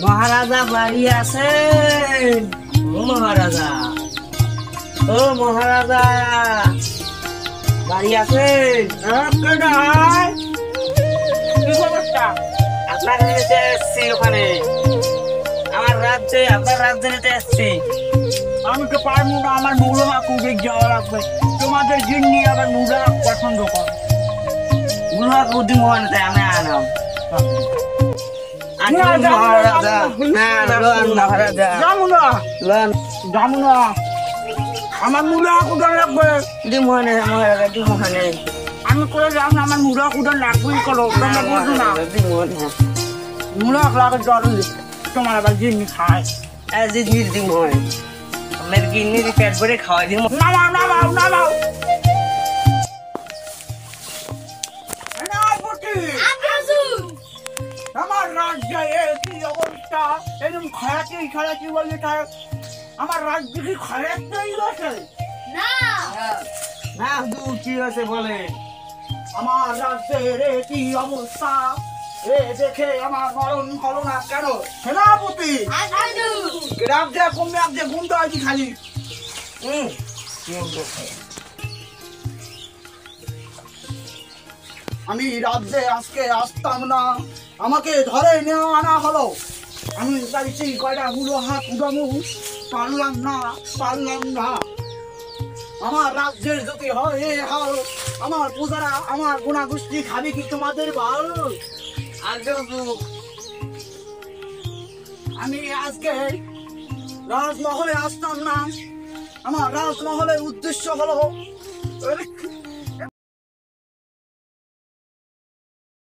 মহারাজা বাড়ি আছেন? ও মহারাজা, ও মহারাজা বাড়ি আছেন? কি খবরটা? আপনার নিতে এসছি ওখানে, আমার রাজ্যে, আপনার রাজ্যে নিতে এসছি। আমি তো পারবো না, আমার নুরা কুড়ে যাওয়া লাগবে। তোমাদের জিন্নি আবার নুরা পছন্দ করে। গুহা কুদি মোহন তাই আমি আনাম। না, যাবো না, মহারাজা যাবো না। না, লোন মহারাজা যাবো না, লোন যাবো না। আমার নুরা কুদার লাগবে। দি মোহনে মহারাজা দি মোহনে আমি করে যাও না, আমার নুরা কুদার লাগবেই করো। তোমরা বুঝো না, দি মোহনে নুরা লাগে জরুরি। তোমার আবার জিন্নি খায়। আজি নীল দি মোহন আমার গিন্নি দি পেট ভরে খাওয়াই দি। নামাও নামাও নামাও। আমার রাজ্যে কি অবস্থা? এরকম খায়াতি খায়াতি বলে তাই আমার রাজ্যে কি খায়াত তৈরি হয়েছে? না দু কি আছে বলে? আমার রাজ্যের কি অবস্থা? এ দেখে আমার মরণ হলো না কেন? সেনাপতি রাজ্যে কমে রাজ্যে গুনতে হয়েছি খালি। আমি রাজ্যে আজকে আসতাম না, আমাকে ধরে নেওয়া আনা হলো। আমি চাইছি কয়টা গুলো হাত উঠামু, পারলাম না। আমার রাজ্যের যদি হয় এ হাল, আমার পূজারা আমার গুণাগুষ্টি খাবে কি তোমাদের বাল? আমি আজকে রাজমহলে আসতাম না, আমার রাজমহলের উদ্দেশ্য হলো